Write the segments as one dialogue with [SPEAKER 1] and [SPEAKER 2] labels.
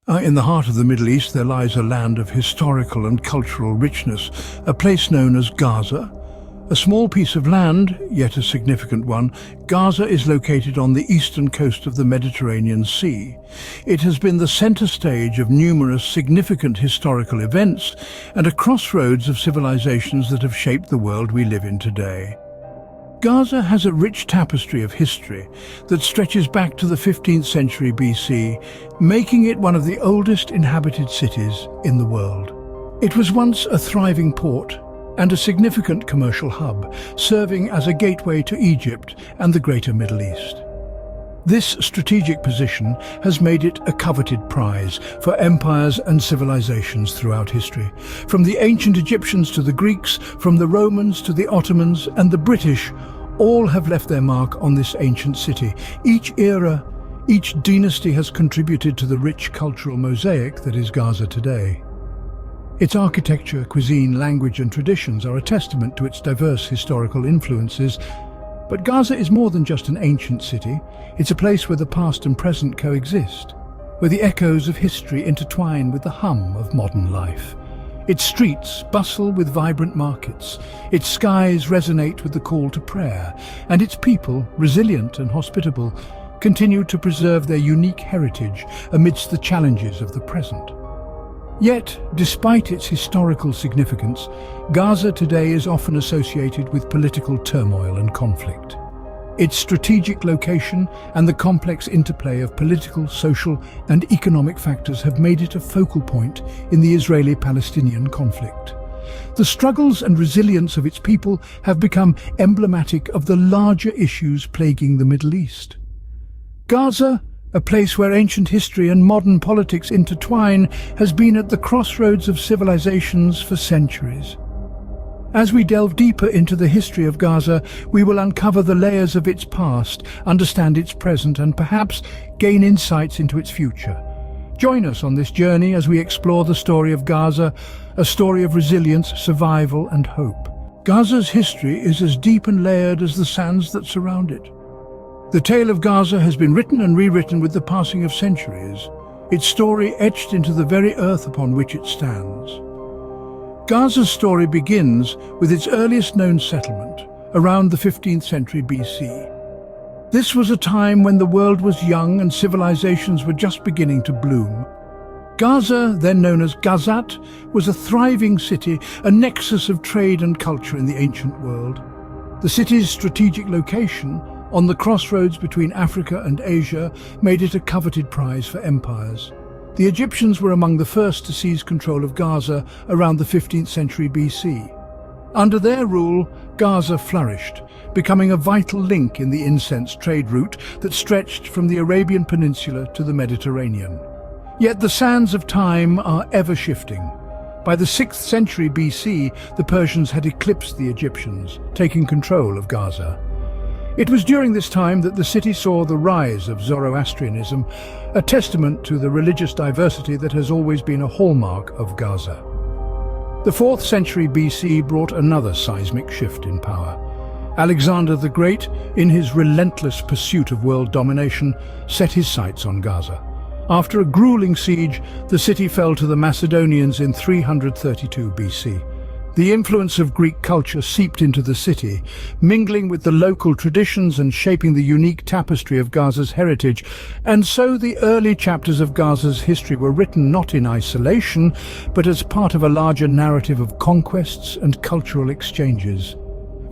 [SPEAKER 1] In the heart of the Middle East there lies a land of historical and cultural richness, a place known as Gaza. A small piece of land, yet a significant one, Gaza is located on the eastern coast of the Mediterranean Sea. It has been the center stage of numerous significant historical events and a crossroads of civilizations that have shaped the world we live in today. Gaza has a rich tapestry of history that stretches back to the 15th century BC, making it one of the oldest inhabited cities in the world. It was once a thriving port and a significant commercial hub, serving as a gateway to Egypt and the greater Middle East. This strategic position has made it a coveted prize for empires and civilizations throughout history. From the ancient Egyptians to the Greeks, from the Romans to the Ottomans and the British, all have left their mark on this ancient city. Each era, each dynasty has contributed to the rich cultural mosaic that is Gaza today. Its architecture, cuisine, language and traditions are a testament to its diverse historical influences. But Gaza is more than just an ancient city. It's a place where the past and present coexist, where the echoes of history intertwine with the hum of modern life. Its streets bustle with vibrant markets, its skies resonate with the call to prayer, and its people, resilient and hospitable, continue to preserve their unique heritage amidst the challenges of the present. Yet, despite its historical significance, Gaza today is often associated with political turmoil and conflict. Its strategic location and the complex interplay of political, social, and economic factors have made it a focal point in the Israeli-Palestinian conflict. The struggles and resilience of its people have become emblematic of the larger issues plaguing the Middle East. Gaza, a place where ancient history and modern politics intertwine, has been at the crossroads of civilizations for centuries. As we delve deeper into the history of Gaza, we will uncover the layers of its past, understand its present, and perhaps gain insights into its future. Join us on this journey as we explore the story of Gaza, a story of resilience, survival, and hope. Gaza's history is as deep and layered as the sands that surround it. The tale of Gaza has been written and rewritten with the passing of centuries, its story etched into the very earth upon which it stands. Gaza's story begins with its earliest known settlement, around the 15th century BC. This was a time when the world was young and civilizations were just beginning to bloom. Gaza, then known as Gazat, was a thriving city, a nexus of trade and culture in the ancient world. The city's strategic location, on the crossroads between Africa and Asia, made it a coveted prize for empires. The Egyptians were among the first to seize control of Gaza around the 15th century BC. Under their rule, Gaza flourished, becoming a vital link in the incense trade route that stretched from the Arabian Peninsula to the Mediterranean. Yet the sands of time are ever shifting. By the 6th century BC, the Persians had eclipsed the Egyptians, taking control of Gaza. It was during this time that the city saw the rise of Zoroastrianism, a testament to the religious diversity that has always been a hallmark of Gaza. The 4th century BC brought another seismic shift in power. Alexander the Great, in his relentless pursuit of world domination, set his sights on Gaza. After a grueling siege, the city fell to the Macedonians in 332 BC. The influence of Greek culture seeped into the city, mingling with the local traditions and shaping the unique tapestry of Gaza's heritage. And so the early chapters of Gaza's history were written not in isolation, but as part of a larger narrative of conquests and cultural exchanges.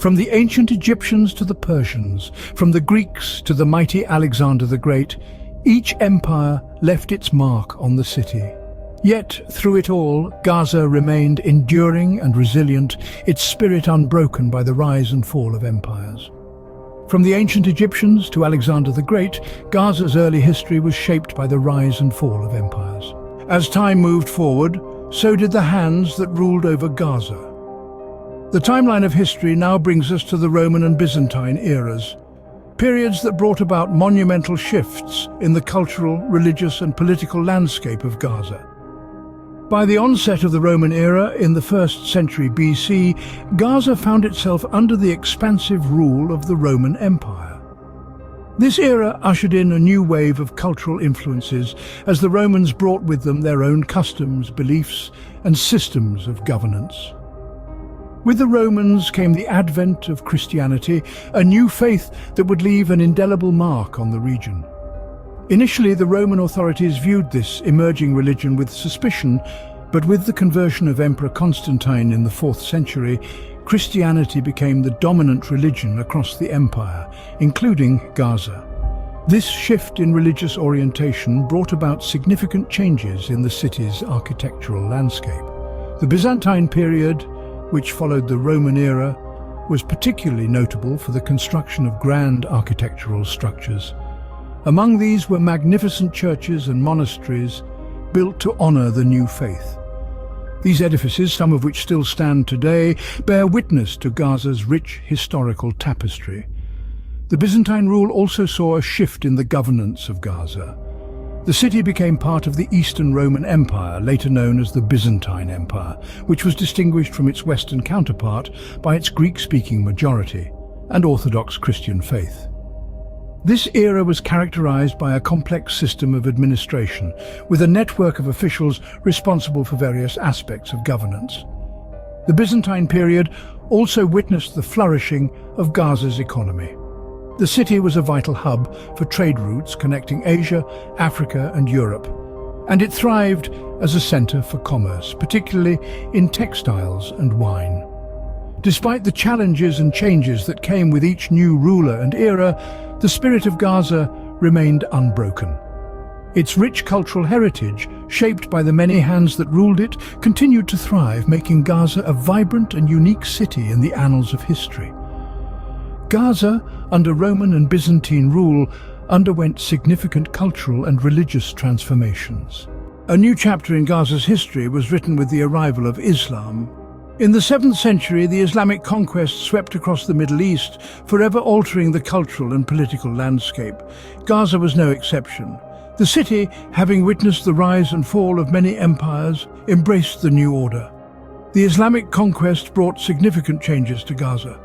[SPEAKER 1] From the ancient Egyptians to the Persians, from the Greeks to the mighty Alexander the Great, each empire left its mark on the city. Yet, through it all, Gaza remained enduring and resilient, its spirit unbroken by the rise and fall of empires. From the ancient Egyptians to Alexander the Great, Gaza's early history was shaped by the rise and fall of empires. As time moved forward, so did the hands that ruled over Gaza. The timeline of history now brings us to the Roman and Byzantine eras, periods that brought about monumental shifts in the cultural, religious and political landscape of Gaza. By the onset of the Roman era in the 1st century BC, Gaza found itself under the expansive rule of the Roman Empire. This era ushered in a new wave of cultural influences as the Romans brought with them their own customs, beliefs, and systems of governance. With the Romans came the advent of Christianity, a new faith that would leave an indelible mark on the region. Initially, the Roman authorities viewed this emerging religion with suspicion, but with the conversion of Emperor Constantine in the 4th century, Christianity became the dominant religion across the empire, including Gaza. This shift in religious orientation brought about significant changes in the city's architectural landscape. The Byzantine period, which followed the Roman era, was particularly notable for the construction of grand architectural structures. Among these were magnificent churches and monasteries built to honor the new faith. These edifices, some of which still stand today, bear witness to Gaza's rich historical tapestry. The Byzantine rule also saw a shift in the governance of Gaza. The city became part of the Eastern Roman Empire, later known as the Byzantine Empire, which was distinguished from its Western counterpart by its Greek-speaking majority and Orthodox Christian faith. This era was characterized by a complex system of administration, with a network of officials responsible for various aspects of governance. The Byzantine period also witnessed the flourishing of Gaza's economy. The city was a vital hub for trade routes connecting Asia, Africa, and Europe, and it thrived as a center for commerce, particularly in textiles and wine. Despite the challenges and changes that came with each new ruler and era, the spirit of Gaza remained unbroken. Its rich cultural heritage, shaped by the many hands that ruled it, continued to thrive, making Gaza a vibrant and unique city in the annals of history. Gaza, under Roman and Byzantine rule, underwent significant cultural and religious transformations. A new chapter in Gaza's history was written with the arrival of Islam. In the 7th century, the Islamic conquest swept across the Middle East, forever altering the cultural and political landscape. Gaza was no exception. The city, having witnessed the rise and fall of many empires, embraced the new order. The Islamic conquest brought significant changes to Gaza.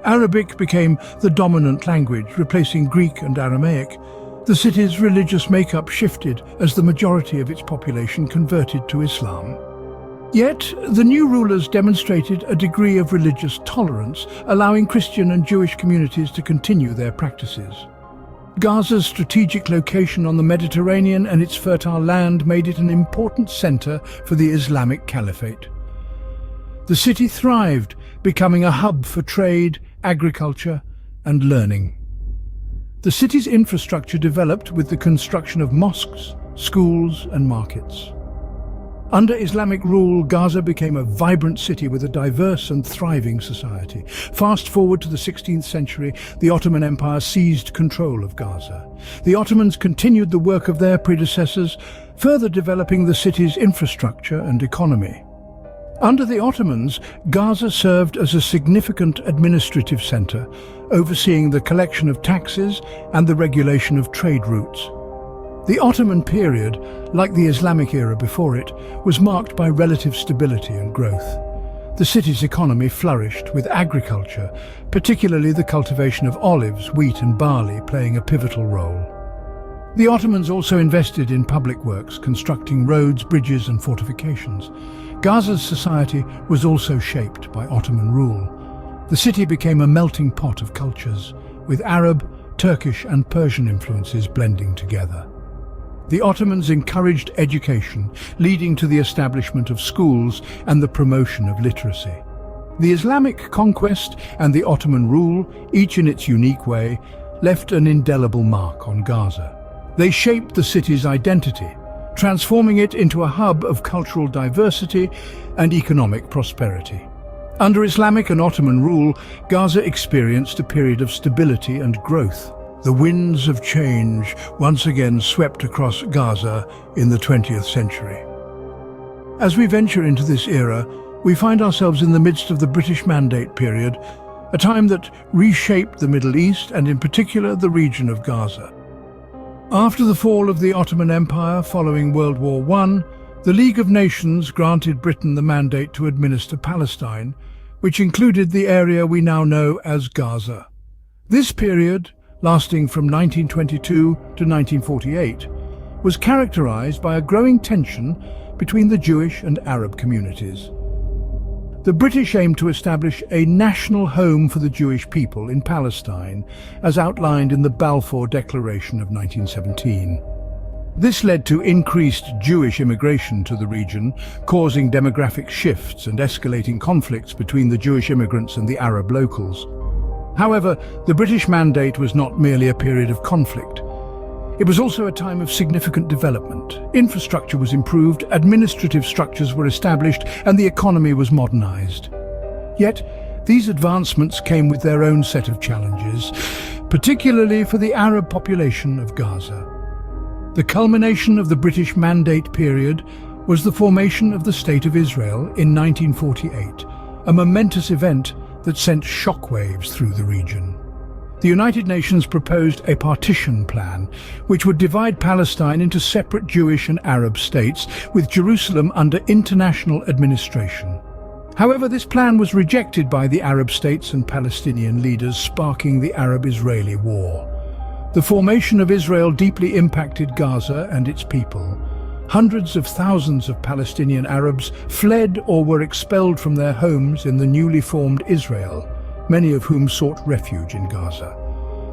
[SPEAKER 1] Arabic became the dominant language, replacing Greek and Aramaic. The city's religious makeup shifted as the majority of its population converted to Islam. Yet, the new rulers demonstrated a degree of religious tolerance, allowing Christian and Jewish communities to continue their practices. Gaza's strategic location on the Mediterranean and its fertile land made it an important center for the Islamic Caliphate. The city thrived, becoming a hub for trade, agriculture, and learning. The city's infrastructure developed with the construction of mosques, schools, and markets. Under Islamic rule, Gaza became a vibrant city with a diverse and thriving society. Fast forward to the 16th century, the Ottoman Empire seized control of Gaza. The Ottomans continued the work of their predecessors, further developing the city's infrastructure and economy. Under the Ottomans, Gaza served as a significant administrative center, overseeing the collection of taxes and the regulation of trade routes. The Ottoman period, like the Islamic era before it, was marked by relative stability and growth. The city's economy flourished, with agriculture, particularly the cultivation of olives, wheat and barley, playing a pivotal role. The Ottomans also invested in public works, constructing roads, bridges and fortifications. Gaza's society was also shaped by Ottoman rule. The city became a melting pot of cultures, with Arab, Turkish and Persian influences blending together. The Ottomans encouraged education, leading to the establishment of schools and the promotion of literacy. The Islamic conquest and the Ottoman rule, each in its unique way, left an indelible mark on Gaza. They shaped the city's identity, transforming it into a hub of cultural diversity and economic prosperity. Under Islamic and Ottoman rule, Gaza experienced a period of stability and growth. The winds of change once again swept across Gaza in the 20th century. As we venture into this era, we find ourselves in the midst of the British Mandate period, a time that reshaped the Middle East and in particular the region of Gaza. After the fall of the Ottoman Empire following World War I, the League of Nations granted Britain the mandate to administer Palestine, which included the area we now know as Gaza. This period, lasting from 1922 to 1948, was characterized by a growing tension between the Jewish and Arab communities. The British aimed to establish a national home for the Jewish people in Palestine, as outlined in the Balfour Declaration of 1917. This led to increased Jewish immigration to the region, causing demographic shifts and escalating conflicts between the Jewish immigrants and the Arab locals. However, the British mandate was not merely a period of conflict. It was also a time of significant development. Infrastructure was improved, administrative structures were established, and the economy was modernized. Yet, these advancements came with their own set of challenges, particularly for the Arab population of Gaza. The culmination of the British Mandate period was the formation of the State of Israel in 1948, a momentous event that sent shockwaves through the region. The United Nations proposed a partition plan, which would divide Palestine into separate Jewish and Arab states, with Jerusalem under international administration. However, this plan was rejected by the Arab states and Palestinian leaders, sparking the Arab-Israeli War. The formation of Israel deeply impacted Gaza and its people. Hundreds of thousands of Palestinian Arabs fled or were expelled from their homes in the newly formed Israel, many of whom sought refuge in Gaza.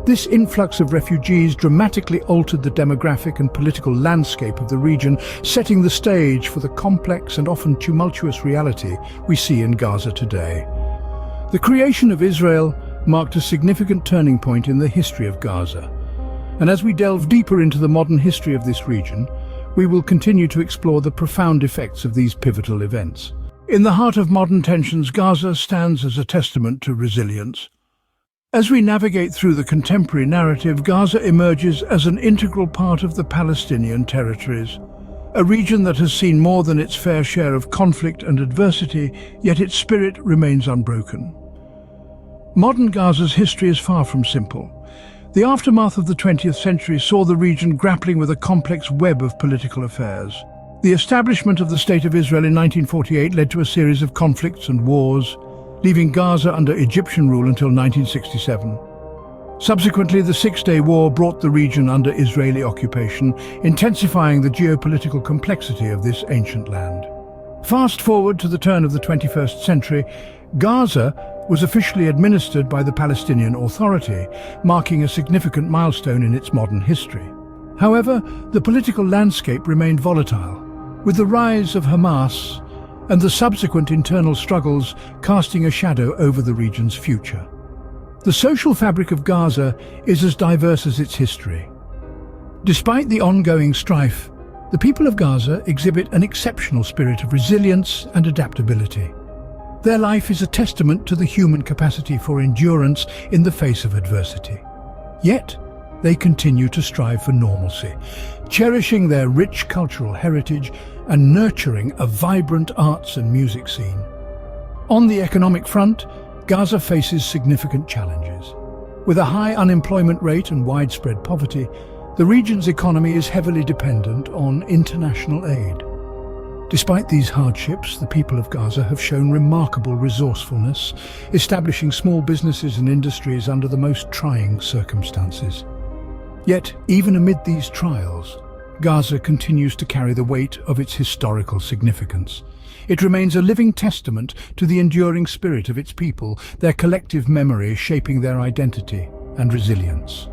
[SPEAKER 1] This influx of refugees dramatically altered the demographic and political landscape of the region, setting the stage for the complex and often tumultuous reality we see in Gaza today. The creation of Israel marked a significant turning point in the history of Gaza. And as we delve deeper into the modern history of this region, we will continue to explore the profound effects of these pivotal events. In the heart of modern tensions, Gaza stands as a testament to resilience. As we navigate through the contemporary narrative, Gaza emerges as an integral part of the Palestinian territories, a region that has seen more than its fair share of conflict and adversity, yet its spirit remains unbroken. Modern Gaza's history is far from simple. The aftermath of the 20th century saw the region grappling with a complex web of political affairs. The establishment of the State of Israel in 1948 led to a series of conflicts and wars, leaving Gaza under Egyptian rule until 1967. Subsequently, the Six-Day War brought the region under Israeli occupation, intensifying the geopolitical complexity of this ancient land. Fast forward to the turn of the 21st century, Gaza was officially administered by the Palestinian Authority, marking a significant milestone in its modern history. However, the political landscape remained volatile, with the rise of Hamas and the subsequent internal struggles casting a shadow over the region's future. The social fabric of Gaza is as diverse as its history. Despite the ongoing strife, the people of Gaza exhibit an exceptional spirit of resilience and adaptability. Their life is a testament to the human capacity for endurance in the face of adversity. Yet, they continue to strive for normalcy, cherishing their rich cultural heritage and nurturing a vibrant arts and music scene. On the economic front, Gaza faces significant challenges. With a high unemployment rate and widespread poverty, the region's economy is heavily dependent on international aid. Despite these hardships, the people of Gaza have shown remarkable resourcefulness, establishing small businesses and industries under the most trying circumstances. Yet, even amid these trials, Gaza continues to carry the weight of its historical significance. It remains a living testament to the enduring spirit of its people, their collective memory shaping their identity and resilience.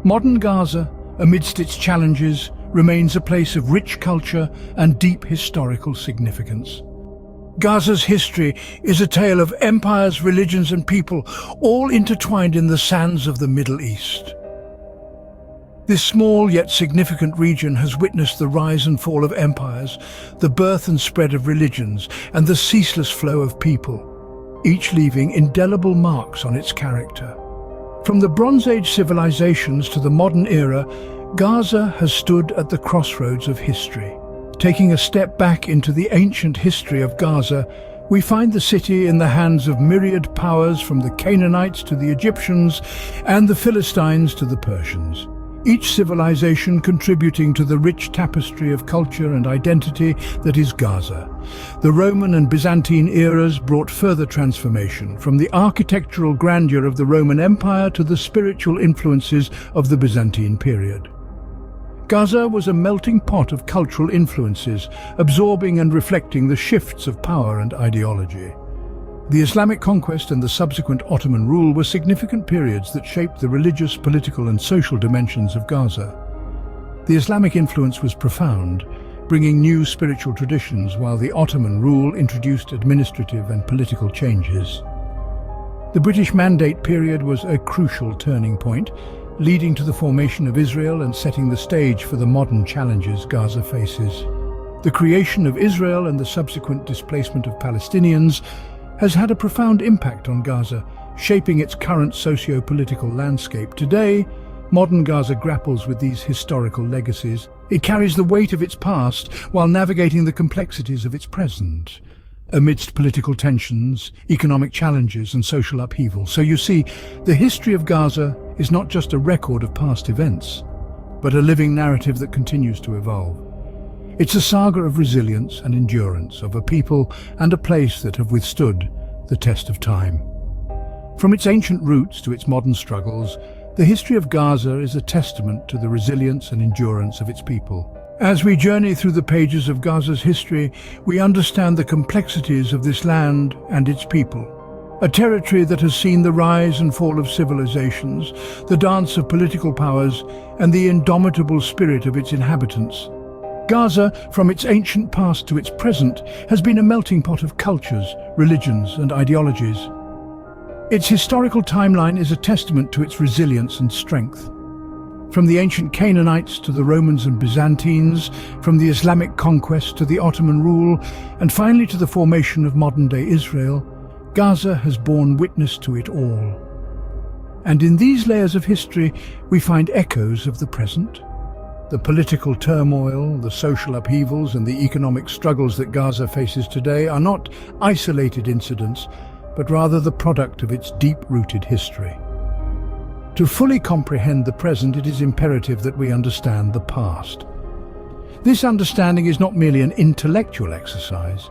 [SPEAKER 1] Modern Gaza, amidst its challenges, remains a place of rich culture and deep historical significance. Gaza's history is a tale of empires, religions and people, all intertwined in the sands of the Middle East. This small yet significant region has witnessed the rise and fall of empires, the birth and spread of religions, and the ceaseless flow of people, each leaving indelible marks on its character. From the Bronze Age civilizations to the modern era, Gaza has stood at the crossroads of history. Taking a step back into the ancient history of Gaza, we find the city in the hands of myriad powers, from the Canaanites to the Egyptians and the Philistines to the Persians. each civilization contributing to the rich tapestry of culture and identity that is Gaza. The Roman and Byzantine eras brought further transformation, from the architectural grandeur of the Roman Empire to the spiritual influences of the Byzantine period. Gaza was a melting pot of cultural influences, absorbing and reflecting the shifts of power and ideology. The Islamic conquest and the subsequent Ottoman rule were significant periods that shaped the religious, political and social dimensions of Gaza. The Islamic influence was profound, bringing new spiritual traditions, while the Ottoman rule introduced administrative and political changes. The British Mandate period was a crucial turning point, leading to the formation of Israel and setting the stage for the modern challenges Gaza faces. The creation of Israel and the subsequent displacement of Palestinians has had a profound impact on Gaza, shaping its current socio-political landscape. Today, modern Gaza grapples with these historical legacies. It carries the weight of its past while navigating the complexities of its present, amidst political tensions, economic challenges and social upheaval. So you see, the history of Gaza is not just a record of past events, but a living narrative that continues to evolve. It's a saga of resilience and endurance, of a people and a place that have withstood the test of time. From its ancient roots to its modern struggles, the history of Gaza is a testament to the resilience and endurance of its people. As we journey through the pages of Gaza's history, we understand the complexities of this land and its people. A territory that has seen the rise and fall of civilizations, the dance of political powers, and the indomitable spirit of its inhabitants. Gaza, from its ancient past to its present, has been a melting pot of cultures, religions and ideologies. Its historical timeline is a testament to its resilience and strength. From the ancient Canaanites to the Romans and Byzantines, from the Islamic conquest to the Ottoman rule, and finally to the formation of modern-day Israel, Gaza has borne witness to it all. And in these layers of history, we find echoes of the present. The political turmoil, the social upheavals and the economic struggles that Gaza faces today are not isolated incidents, but rather the product of its deep-rooted history. To fully comprehend the present, it is imperative that we understand the past. This understanding is not merely an intellectual exercise.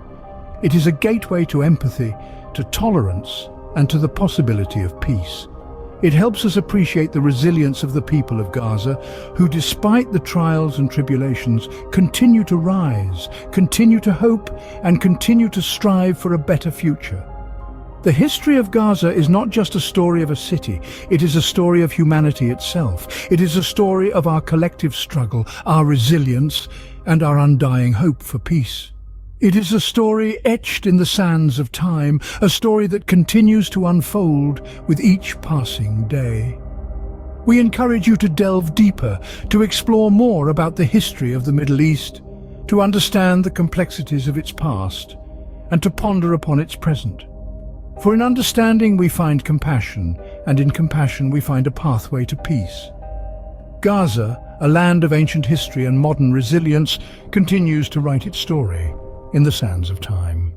[SPEAKER 1] It is a gateway to empathy, to tolerance, and to the possibility of peace. It helps us appreciate the resilience of the people of Gaza, who, despite the trials and tribulations, continue to rise, continue to hope, and continue to strive for a better future. The history of Gaza is not just a story of a city, it is a story of humanity itself. It is a story of our collective struggle, our resilience, and our undying hope for peace. It is a story etched in the sands of time, a story that continues to unfold with each passing day. We encourage you to delve deeper, to explore more about the history of the Middle East, to understand the complexities of its past, and to ponder upon its present. For in understanding we find compassion, and in compassion we find a pathway to peace. Gaza, a land of ancient history and modern resilience, continues to write its story in the sands of time.